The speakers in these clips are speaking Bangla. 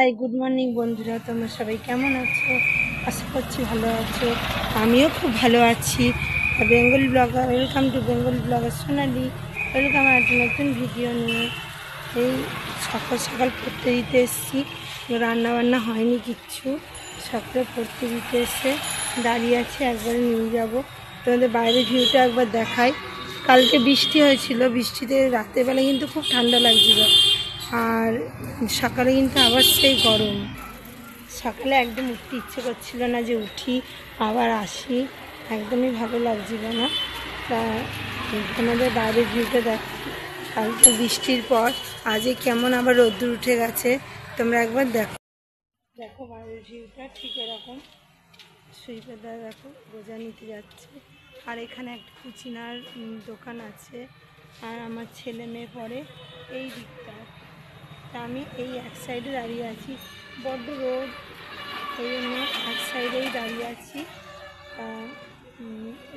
হাই গুড মর্নিং বন্ধুরা, তোমরা সবাই কেমন আছো? আশা করছি ভালো আছো। আমিও খুব ভালো আছি। Bengal blogger, welcome to Bengal blogger Sonali. Welcome একটা নতুন ভিডিও নিয়ে। এই সকাল সকাল পড়তে দিতে এসেছি, রান্নাবান্না হয়নি কিচ্ছু। সকালে পড়তে দিতে এসে দাঁড়িয়ে আছি, একবারে নিয়ে যাব। তোমাদের বাইরের ভিউটা একবার দেখাই। কালকে বৃষ্টি হয়েছিল, বৃষ্টিতে রাত্রেবেলা কিন্তু খুব ঠান্ডা লাগছিল, আর সকালে কিন্তু আবার সেই গরম। সকালে একদম উঠতে ইচ্ছে করছিল না, যে উঠি আবার আসি, একদমই ভালো লাগছিল না। তা তোমাদের বাইরের ভিউটা দেখো। কালকে বৃষ্টির পর আজকে কেমন আবার রোদ্দুর উঠে গেছে, তোমরা একবার দেখো। দেখো বাইরের ভিউটা ঠিক এরকম। সুইপারদা দেখো গোজা নিতে যাচ্ছে, আর এখানে একটা কুচিনার দোকান আছে। আর আমার ছেলে মেয়ে পড়ে এই দিকটা। তা আমি এই এক সাইডে দাঁড়িয়ে আছি, বড্ড রোদ, এই জন্য এক সাইডেই দাঁড়িয়ে আছি।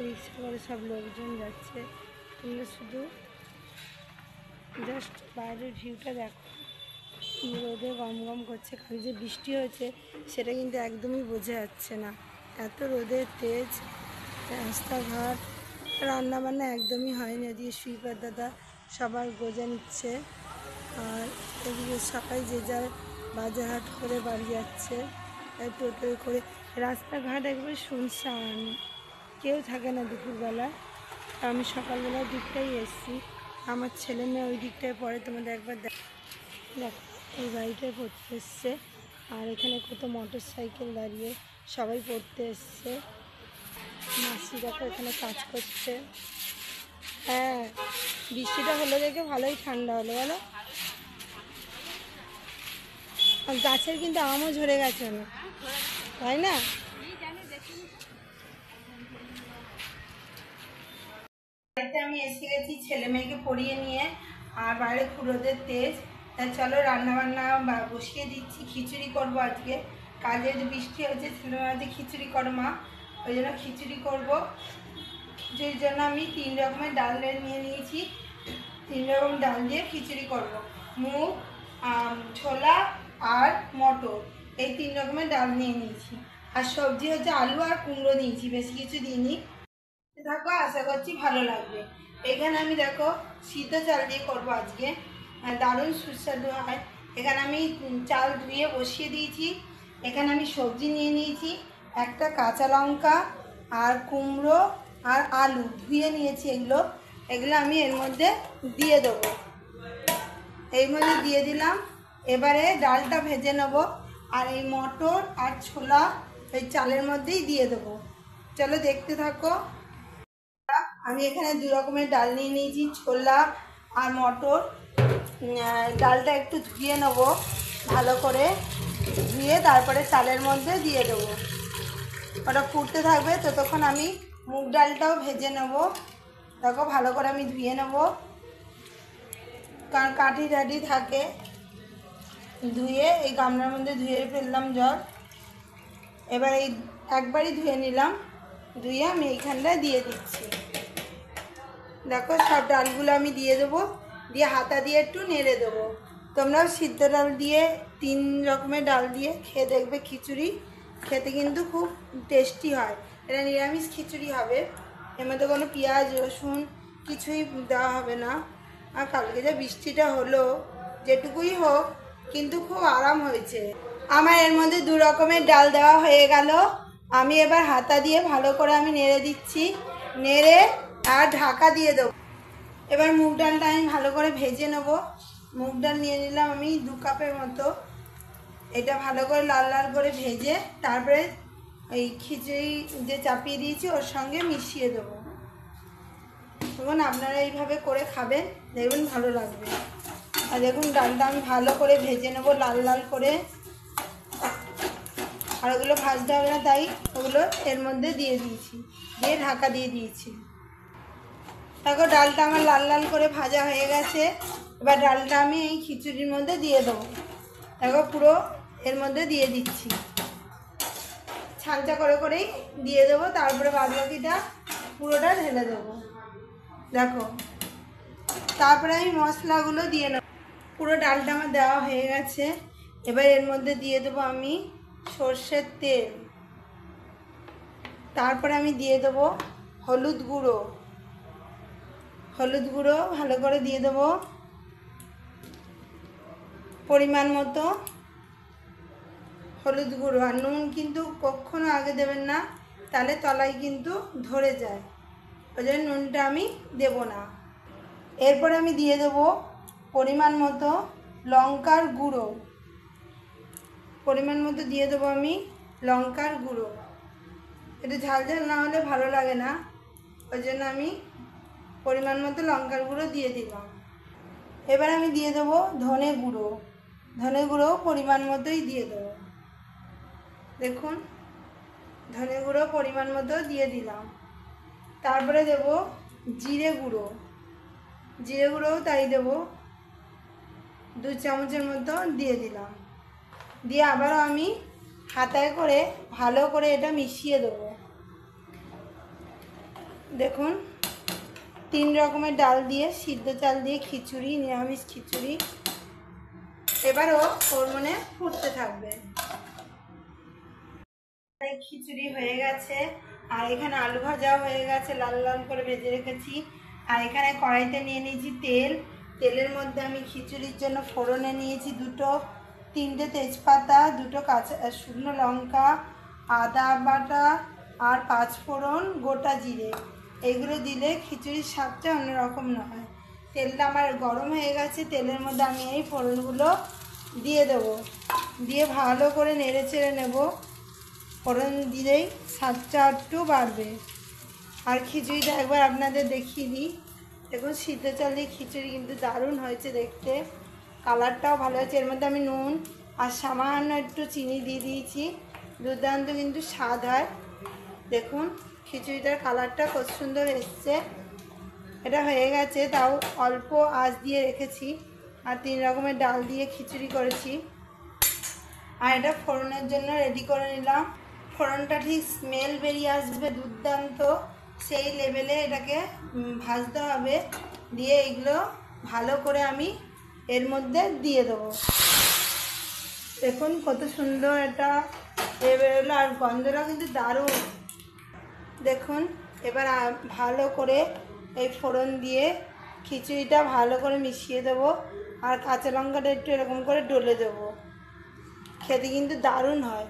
রিক্সা করে সব লোকজন যাচ্ছে। তোমরা শুধু জাস্ট বাইরের ভিউটা দেখো। রোদে গম গম করছে। কাল যে বৃষ্টি হয়েছে সেটা কিন্তু একদমই বোঝা যাচ্ছে না, এত রোদের তেজ। রাস্তাঘাট রান্নাবান্না একদমই হয়নি। এদিকে সুইপার দাদা সবার গোজা নিচ্ছে, আর এদিকে সবাই যে যার বাজারহাট করে বাড়ি যাচ্ছে টোটোয় করে। রাস্তাঘাট একবার শুনশান, কেউ থাকে না দুপুরবেলা। আমি সকালবেলার দিকটাই এসেছি, আমার ছেলে মেয়ে ওই দিকটায় পড়ে। তোমাদের একবার দেখো, এই বাড়িটায় পড়তে এসছে। আর এখানে কত মোটর সাইকেল দাঁড়িয়ে, সবাই পড়তে এসছে। মাসি দেখো এখানে কাজ করছে। হ্যাঁ, বৃষ্টিটা হলো দেখে ভালোই ঠান্ডা হলো বলো। গাছের কিন্তু আমও ঝরে গেছে না, তাই না? বাড়িতে আমি এসে গেছি ছেলে মেয়েকে পড়িয়ে নিয়ে, আর বাইরে খুব রোদের তেজ। তাই চলো রান্নাবান্না বসিয়ে দিচ্ছি। খিচুড়ি করবো আজকে। কাল যেহেতু বৃষ্টি হয়েছে, ছেলে মেয়ে খিচুড়ি করো মা, ওই জন্য খিচুড়ি করবো। খিচুড়ির জন্য আমি 3 রকমের ডাল নিয়ে নিয়েছি। 3 রকম ডাল দিয়ে খিচুড়ি করব। মুগ, ছোলা আর মটর, এই 3 রকমের ডাল নিয়ে নিয়েছি। আর সবজি হচ্ছে আলু আর কুমড়ো নিয়েছি, বেশি কিছু দিইনি। দেখো, আশা করছি ভালো লাগবে। এখানে আমি দেখো সিদ্ধ চাল দিয়ে করবো আজকে, দারুণ সুস্বাদু হয়। এখানে আমি চাল ধুয়ে বসিয়ে দিয়েছি। এখানে আমি সবজি নিয়ে নিয়েছি, একটা কাঁচা লঙ্কা আর কুমড়ো আর আলু ধুয়ে নিয়েছি। এগুলো আমি এর মধ্যে দিয়ে দেবো। এর মধ্যে দিয়ে দিলাম। এবারে ডালটা ভেজে নেব, আর এই মটর আর ছোলা এই চালের মধ্যেই দিয়ে দেবো। চলো দেখতে থাকো। আমি এখানে 2 রকমের ডাল নিয়ে নিয়েছি, ছোলা আর মটর। ডালটা একটু ধুয়ে নেব, ভালো করে ধুয়ে তারপরে চালের মধ্যে দিয়ে দেবো। ওটা ফুটতে থাকবে, ততক্ষণ আমি মুগ ডালটাও ভেজে নেব। দেখো ভালো করে আমি ধুয়ে নেব, কারণ কাঠি টাঠি থাকে। ধুয়ে এই গামলার মধ্যে ধুয়ে ফেললাম জল। এবার এই একবারই ধুয়ে নিলাম, ধুয়ে আমি এইখানটায় দিয়ে দিচ্ছি। দেখো সব ডালগুলো আমি দিয়ে দেবো, দিয়ে হাতা দিয়ে একটু নেড়ে দেবো। তোমরাও সিদ্ধ ডাল দিয়ে 3 রকমের ডাল দিয়ে খেয়ে দেখবে। খিচুড়ি খেতে কিন্তু খুব টেস্টি হয়। এটা নিরামিষ খিচুড়ি হবে, এর মধ্যে কোনো পেঁয়াজ রসুন কিছুই দেওয়া হবে না। আর কালকে যে বৃষ্টিটা হলো, যেটুকুই হোক কিন্তু খুব আরাম হয়েছে। আমার এর মধ্যে 2 রকমের ডাল দেওয়া হয়ে গেল। আমি এবার হাতা দিয়ে ভালো করে আমি নেড়ে দিচ্ছি, নেড়ে আর ঢাকা দিয়ে দেবো। এবার মুগ ডালটা আমি ভালো করে ভেজে নেব। মুগ ডাল নিয়ে নিলাম আমি 2 কাপের মতো। এটা ভালো করে লাল লাল করে ভেজে তারপরে এই খিচুড়ি যে চাপিয়ে দিয়েছি ওর সঙ্গে মিশিয়ে দেবো। তখন আপনারা এইভাবে করে খাবেন, দেখবেন ভালো লাগবে। আর দেখুন ডালটা আমি ভালো করে ভেজে নেব লাল লাল করে। আর ওগুলো ভাজতে হবে না, তাই ওগুলো এর মধ্যে দিয়ে দিয়েছি, দিয়ে ঢাকা দিয়ে দিয়েছি। দেখো ডালটা আমার লাল লাল করে ভাজা হয়ে গেছে। এবার ডালটা আমি এই খিচুড়ির মধ্যে দিয়ে দেবো। দেখো পুরো এর মধ্যে দিয়ে দিচ্ছি, ছাঁচা করে করেই দিয়ে দেবো। তারপরে বাদবাকিটা পুরোটা ঢেলে দেবো। দেখো তারপরে আমি মশলাগুলো দিয়ে নেব। পুরো ডালটা আমার দেওয়া হয়ে গেছে। এবার এর মধ্যে দিয়ে দেবো আমি সর্ষের তেল। তারপরে আমি দিয়ে দেবো হলুদ গুঁড়ো। হলুদ গুঁড়ো ভালো করে দিয়ে দেবো পরিমাণ মতো হলুদ গুঁড়ো। আর নুন কিন্তু কখনো আগে দেবেন না, তাহলে তলায় কিন্তু ধরে যায়, ওই জন্য নুনটা আমি দেব না। এরপরে আমি দিয়ে দেবো পরিমাণ মতো লঙ্কার গুঁড়ো। পরিমাণ মতো দিয়ে দেবো আমি লঙ্কার গুঁড়ো। এটা ঝাল ঝাল না হলে ভালো লাগে না, ওই জন্য আমি পরিমাণ মতো লঙ্কার গুঁড়ো দিয়ে দিলাম। এবার আমি দিয়ে দেবো ধনে গুঁড়ো। ধনে গুঁড়ো পরিমাণ মতোই দিয়ে দেবো। দেখুন ধনে গুঁড়ো পরিমাণ মতো দিয়ে দিলাম। তারপরে দেবো জিরে গুঁড়ো। জিরে গুঁড়োও তাই দেবো, 2 চামচের মতো দিয়ে দিলাম। দিয়ে আবারও আমি হাতায় করে ভালো করে এটা মিশিয়ে দেবো। দেখুন 3 রকমের ডাল দিয়ে, সিদ্ধ চাল দিয়ে খিচুড়ি, নিরামিষ খিচুড়ি। এবারও ওর মনে ফুটতে থাকবে। খিচুড়ি হয়ে গেছে, আর এখানে আলু ভাজাও হয়ে গেছে, লাল লাল করে ভেজে রেখেছি। আর এখানে কড়াইতে নিয়ে নিয়েছি তেল। তেলের মধ্যে আমি খিচুড়ির জন্য ফোড়নে নিয়েছি 3টে তেজপাতা, 2টো কাঁচা শুকনো লঙ্কা, আদা বাটা আর 5 ফোড়ন, গোটা জিরে। এগুলো দিলে খিচুড়ির স্বাদটা অন্যরকম হয়। তেলটা আমার গরম হয়ে গেছে, তেলের মধ্যে আমি এই ফোড়নগুলো দিয়ে দেবো। দিয়ে ভালো করে নেড়ে চেড়ে নেব। ফোড়ন দিলেই স্বাদটা একটু বাড়বে। আর খিচুড়িটা একবার আপনাদের দেখিয়ে দিই। দেখুন সিদ্ধ চাল দিয়ে খিচুড়ি কিন্তু দারুণ হয়েছে দেখতে, কালারটাও ভালো হয়েছে। এর মধ্যে আমি নুন আর সামান্য একটু চিনি দিয়ে দিয়েছি, দুর্দান্ত কিন্তু স্বাদ হয়। দেখুন খিচুড়িটার কালারটা কত সুন্দর এসছে। এটা হয়ে গেছে, তাও অল্প আঁচ দিয়ে রেখেছি। আর 3 রকমের ডাল দিয়ে খিচুড়ি করেছি। আর এটা ফোড়নের জন্য রেডি করে নিলাম। ফোড়নটা ঠিক স্মেল বেরিয়ে আসবে দুর্দান্ত, সেই লেভেলে এটাকে ভাজতে হবে। দিয়ে এগুলো ভালো করে আমি এর মধ্যে দিয়ে দেবো। দেখুন কত সুন্দর এটা বেরোলো, আর গন্ধটা কিন্তু দারুণ। দেখুন এবার ভালো করে এই ফোড়ন দিয়ে খিচুড়িটা ভালো করে মিশিয়ে দেবো। আর কাঁচা লঙ্কাটা একটু এরকম করে ডলে দেবো। খেতে কিন্তু দারুণ হয়।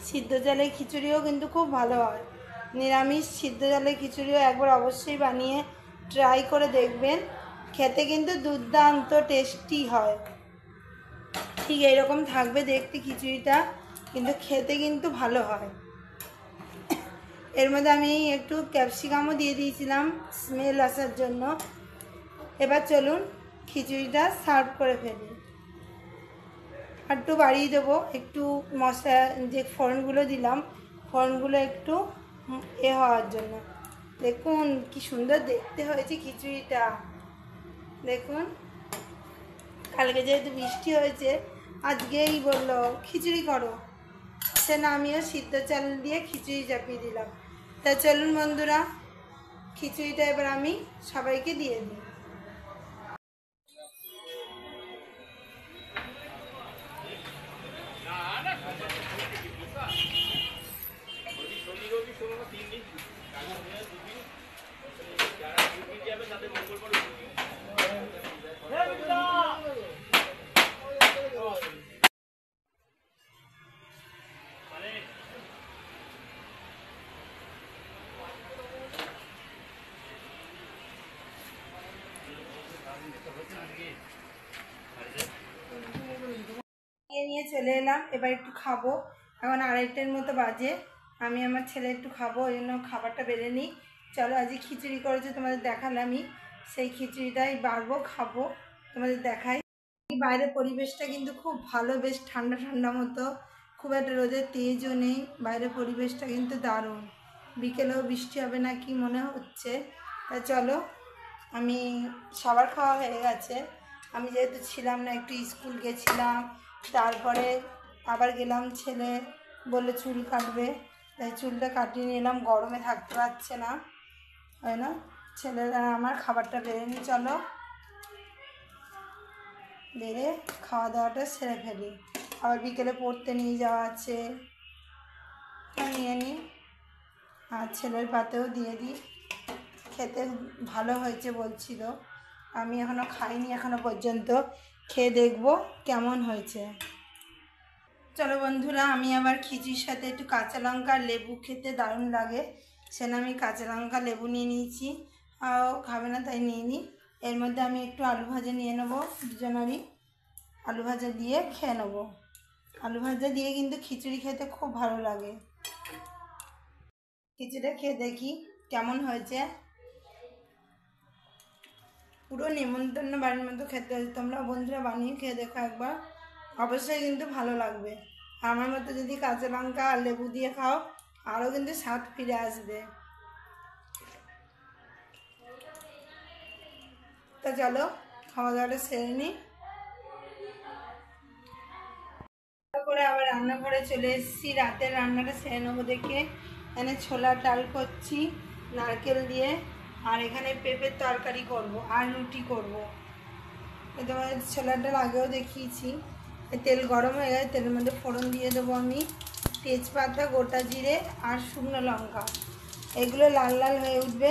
সিদ্ধ চালের খিচুড়িও কিন্তু খুব ভালো হয়। নিরামিষ সিদ্ধ চালের খিচুড়িও একবার অবশ্যই বানিয়ে ট্রাই করে দেখবেন, খেতে কিন্তু দুর্দান্ত টেস্টি হয়। ঠিক এইরকম থাকবে দেখতে খিচুড়িটা, কিন্তু খেতে কিন্তু ভালো হয়। এর মধ্যে আমি একটু ক্যাপসিকামও দিয়ে দিয়েছিলাম স্মেল আসার জন্য। এবার চলুন খিচুড়িটা সার্ভ করে ফেলি। আর একটু বাড়িয়ে দেবো, একটু মশলা যে ফোড়নগুলো দিলাম, ফোড়নগুলো একটু হওয়ার জন্য। দেখুন কি সুন্দর দেখতে হয়েছে খিচুড়িটা। দেখুন কালকে যেহেতু বৃষ্টি হয়েছে, আজকেই বললো খিচুড়ি করো, সে না আমিও সিদ্ধ চাল দিয়ে খিচুড়ি চাপিয়ে দিলাম। তা চলুন বন্ধুরা, খিচুড়িটা এবার আমি সবাইকে দিয়ে দিই। নিয়ে চলে এলাম, এবার একটু খাবো। এখন 2:30টার মতো বাজে, আমি আমার ছেলে একটু খাবো, ওই জন্য খাবারটা বেড়ে নিই। চলো আজকে খিচুড়ি করেছে তোমাদের দেখালামই, সেই খিচুড়িটাই বাড়বো খাবো, তোমাদের দেখাই। বাইরের পরিবেশটা কিন্তু খুব ভালো, বেশ ঠান্ডা ঠান্ডা মতো, খুব একটা রোদের তেজও নেই। বাইরের পরিবেশটা কিন্তু দারুণ। বিকেলেও বৃষ্টি হবে না কি মনে হচ্ছে। তা চলো, আমি সবার খাওয়া হয়ে গেছে। আমি যেহেতু ছিলাম না, একটু স্কুল গেছিলাম, তারপরে আবার গেলাম, ছেলে বললে চুল কাটবে, তাই চুলটা কাটিয়ে নিলাম, গরমে থাকতে পারছে না, হয় না। ছেলেরা আমার খাবারটা বেড়ে নিই। চলো দিয়ে খাওয়া দাওয়াটা সেরে ফেলি। আবার বিকেলে পড়তে নিয়ে যাওয়া আছে, নিয়ে নিই। আর ছেলের পাতেও দিয়ে দিই। খেতে ভালো হয়েছে বলছিল, আমি এখনও খাইনি, এখনও পর্যন্ত খেয়ে দেখবো কেমন হয়েছে। চলো বন্ধুরা, আমি আবার খিচুড়ির সাথে একটু কাঁচা লঙ্কা আর লেবু খেতে দারুণ লাগে, সেটা আমি কাঁচা লঙ্কা লেবু নিয়ে নিয়েছি। আর খাবে না তাই নিয়ে নিই। এর মধ্যে আমি একটু আলু ভাজা নিয়ে নেবো, দুজনারই আলু ভাজা দিয়ে খেয়ে নেবো। আলু ভাজা দিয়ে কিন্তু খিচুড়ি খেতে খুব ভালো লাগে। খিচুড়িটা খেয়ে দেখি কেমন হয়েছে। পুরো নেমন্তন্ন বাড়ির মতো খেতে হয়েছে। তোমরা বন্ধুরা বানিয়ে খেয়ে দেখো একবার, অবশ্যই কিন্তু ভালো লাগবে। আমার মতো যদি কাঁচা লঙ্কা আর লেবু দিয়ে খাও, আরও কিন্তু স্বাদ ফিরে আসবে। তো চলো খাওয়া দাওয়াটা সেরে নিই। করে আবার রান্নাঘরে চলে এসেছি, রাতের রান্নাটা সেরে নেবো দেখে। এখানে ছোলার ডাল করছি নারকেল দিয়ে, আর এখানে পেঁপের তরকারি করব আর রুটি করব। তোমার ছোলার ডাল আগেও দেখিয়েছি। তেল গরম হয়ে গেছে, তেলের মধ্যে ফোড়ন দিয়ে দেবো আমি তেজপাতা, গোটা জিরে আর শুকনো লঙ্কা। এগুলো লাল লাল হয়ে উঠবে,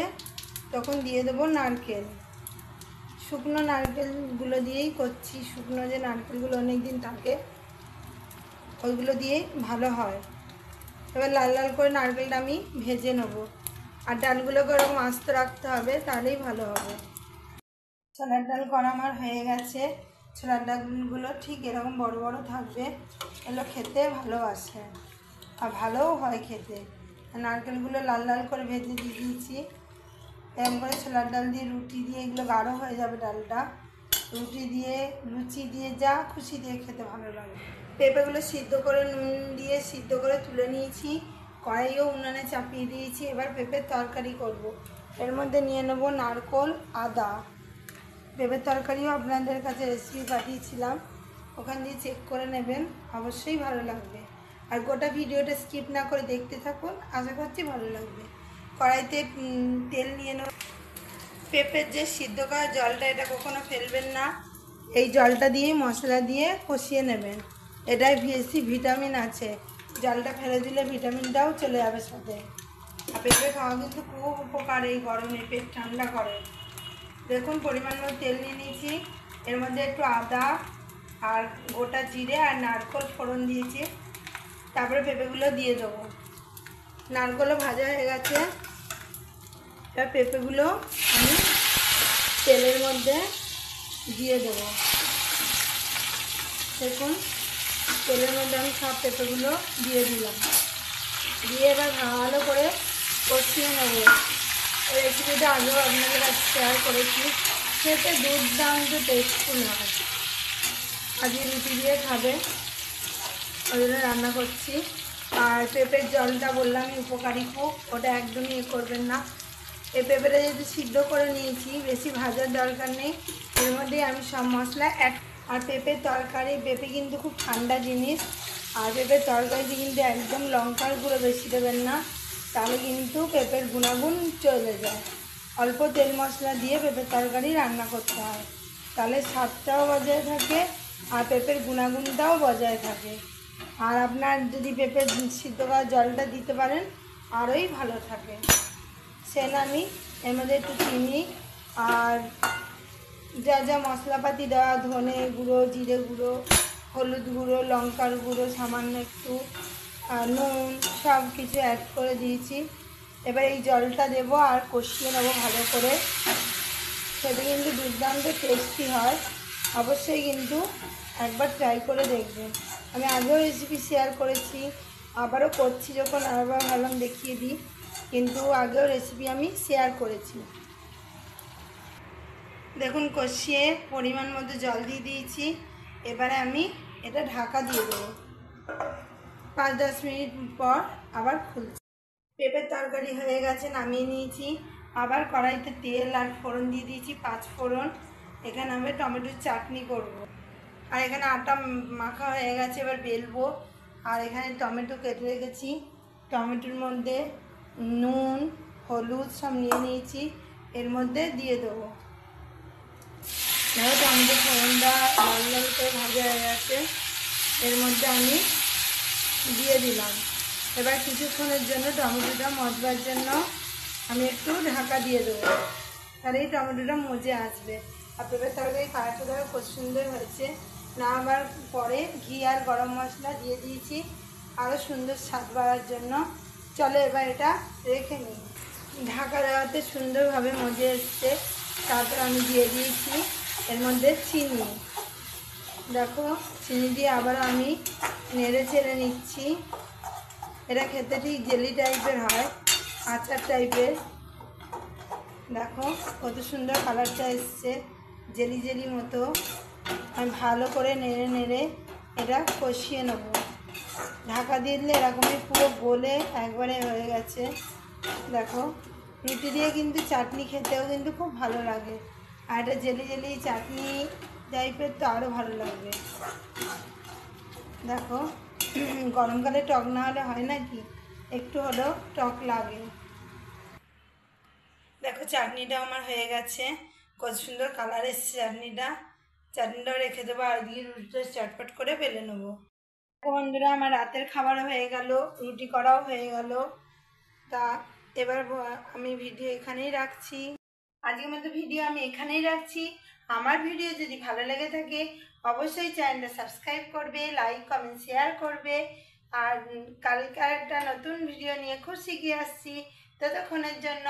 তখন দিয়ে দেবো নারকেল। শুকনো নারকেলগুলো দিয়েই করছি, শুকনো যে নারকেলগুলো অনেক দিন থাকে ওইগুলো দিয়েই ভালো হয়। এবার লাল লাল করে নারকেলটা আমি ভেজে নেবো। আর ডালগুলোকে ওরকম আস্ত রাখতে হবে, তাহলেই ভালো হবে। ছোলার ডাল করা আমার হয়ে গেছে। ছোলার ডালগুলো ঠিক এরকম বড় বড় থাকবে, এগুলো খেতে ভালোবাসে আর ভালোও হয় খেতে। নারকেলগুলো লাল লাল করে ভেজে দিয়ে দিয়েছি। এরকম করে ছোলার ডাল দিয়ে রুটি দিয়ে, এগুলো গাঢ় হয়ে যাবে ডালটা, রুটি দিয়ে লুচি দিয়ে যা খুশি দিয়ে খেতে ভালো লাগে। পেঁপেগুলো সিদ্ধ করে নুন দিয়ে সিদ্ধ করে তুলে নিয়েছি, কড়াইও উনানে চাপিয়ে দিয়েছি। এবার পেঁপের তরকারি করব। এর মধ্যে নিয়ে নেব নারকেল, আদা। পেঁপের তরকারিও আপনাদের কাছে রেসিপি পাঠিয়েছিলাম, ওখান দিয়ে চেক করে নেবেন, অবশ্যই ভালো লাগবে। আর গোটা ভিডিওটা স্কিপ না করে দেখতে থাকুন, আশা করছি ভালো লাগবে। কড়াইতে তেল নিয়ে নেব। পেঁপের যে সিদ্ধ করা জলটা, এটা কখনো ফেলবেন না। এই জলটা দিয়ে মশলা দিয়ে কষিয়ে নেবেন, এটাই বেশি ভিটামিন আছে। জলটা ফেলে দিলে ভিটামিনটাও চলে যাবে সাথে। আর পেঁপে খাওয়া কিন্তু খুব উপকার এই গরমে, পেট ঠান্ডা করে। দেখুন পরিমাণ মতো তেল নিয়ে নিয়েছি, এর মধ্যে একটু আদা আর গোটা জিরে আর নারকেল ফোড়ন দিয়েছি। তারপরে পেঁপেগুলো দিয়ে দেবো। নারকেলও ভাজা হয়ে গেছে, এবার পেঁপেগুলো আমি তেলের মধ্যে দিয়ে দেবো। দেখুন তেলের মধ্যে আমি সব পেঁপেগুলো দিয়ে দিলাম, দিয়ে এবার ভালো করে কষিয়ে নেবো। এই রেসিপিটা আগেও আপনাদের কাছে শেয়ার করেছি, খেতে দুর্দান্ত টেস্টফুল হয়। আজকে রুটি দিয়ে খাবে, ওই জন্য রান্না করছি। আর পেঁপের জলটা বললাম উপকারী খুব, ওটা একদমই করবেন না। এই পেঁপেটা যেহেতু সিদ্ধ করে নিয়েছি, বেশি ভাজার দরকার নেই, এর মধ্যেই আমি সব মশলা অ্যাড। আর পেঁপের তরকারি, পেঁপে কিন্তু খুব ঠান্ডা জিনিস, আর পেঁপের তরকারিতে কিন্তু একদম লঙ্কার গুঁড়ো বেশি দেবেন না, তাহলে কিন্তু পেঁপের গুণাগুণ চলে যায়। অল্প তেল মশলা দিয়ে পেঁপের তরকারি রান্না করতে হয়, তাহলে স্বাদটাও বজায় থাকে আর পেঁপের গুণাগুণটাও বজায় থাকে। আর আপনার যদি পেঁপের সিদ্ধ করা জলটা দিতে পারেন, আরোই ভালো থাকে। সেন আমি এর মধ্যে একটু চিনি আর যা যা মশলাপাতি দেওয়া, ধনে গুঁড়ো, জিরে গুঁড়ো, হলুদ গুঁড়ো, লঙ্কার গুঁড়ো, সামান্য একটু নুন, সব কিছু অ্যাড করে দিয়েছি। এবার এই জলটা দেবো আর কষিয়ে নেবো ভালো করে। সেটা কিন্তু দুর্দান্ত টেস্টি হয়, অবশ্যই কিন্তু একবার ট্রাই করে দেখবেন। আমি আগেও রেসিপি শেয়ার করেছি, আবারও করছি যখন আবার ভাবলাম দেখিয়ে দিই, কিন্তু আগেও রেসিপি আমি শেয়ার করেছি। দেখুন কষিয়ে পরিমাণ মতো জল দিয়ে দিয়েছি, এবারে আমি এটা ঢাকা দিয়ে দেবো। 5-10 মিনিট পর আবার খুলছি। পেঁপের তরকারি হয়ে গেছে, নামিয়ে নিয়েছি। আবার কড়াইতে তেল আর ফোড়ন দিয়ে দিয়েছি, 5 ফোড়ন। এখানে আমি টমেটোর চাটনি করব। আর এখানে আটা মাখা হয়ে গেছে, এবার বেলবো। আর এখানে টমেটো কেটে রেখেছি, টমেটোর মধ্যে নুন, হলুদ সব নিয়ে নিয়েছি, এর মধ্যে দিয়ে দেবো। দেখো টমেটো ফোড়নটা লাল লাল করে ভাজা হয়ে গেছে, এর মধ্যে আমি দিয়ে দিলাম। এবার কিছুক্ষণের জন্য টমেটোটা মজবার জন্য আমি একটু ঢাকা দিয়ে দেবো, তাহলে এই টমেটোটা মজে আসবে। আর পেঁপের তরকারি কালারটা দেখো খুব সুন্দর হয়েছে। নামাবার পরে ঘি আর গরম মশলা দিয়ে দিয়েছি আরও সুন্দর স্বাদ বাড়ার জন্য। চলো এবার এটা রেখে নিই। ঢাকা দেওয়াতে সুন্দরভাবে মজে এসছে। তারপর আমি দিয়ে দিয়েছি এর মধ্যে চিনি। দেখো চিনি দিয়ে আবার আমি নেড়ে চেড়ে নিচ্ছি। এটা খেতে ঠিক জেলি টাইপের হয়, আচার টাইপের। দেখো কত সুন্দর কালারটা এসছে, জেলি জেলি মতো। আমি ভালো করে নেড়ে নেড়ে এটা কষিয়ে নেব। ঢাকা দিয়ে দিলে এরকমই পুরো গলে একবারে হয়ে গেছে। দেখো রুটি দিয়ে কিন্তু চাটনি খেতেও কিন্তু খুব ভালো লাগে, আর এটা জেলি জেলি চাটনি টাইপের তো আরও ভালো লাগবে। দেখো গরমকালে টক না হলে হয় নাকি, একটু হলেও টক লাগে। দেখো চাটনিটা আমার হয়ে গেছে, কত সুন্দর কালার এসছে চাটনিটাও রেখে দেবো, আর দিয়ে রুটিটা চটপট করে বেলে নেবো। বন্ধুরা আমার রাতের খাবারও হয়ে গেল, রুটি করাও হয়ে গেল। তা এবার আমি ভিডিও এখানেই রাখছি। আজকের মতো ভিডিও আমি এখানেই রাখছি। আমার ভিডিও যদি ভালো লেগে থাকে অবশ্যই চ্যানেলটা সাবস্ক্রাইব করবে, লাইক কমেন্ট শেয়ার করবে। আর কালকে একটা নতুন ভিডিও নিয়ে খুব শিখিয়ে আসছি। ততক্ষণের জন্য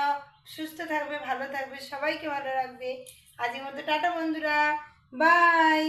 সুস্থ থাকবে, ভালো থাকবে, সবাইকে ভালো রাখবে। আজকের মতো টাটা বন্ধুরা, বাই।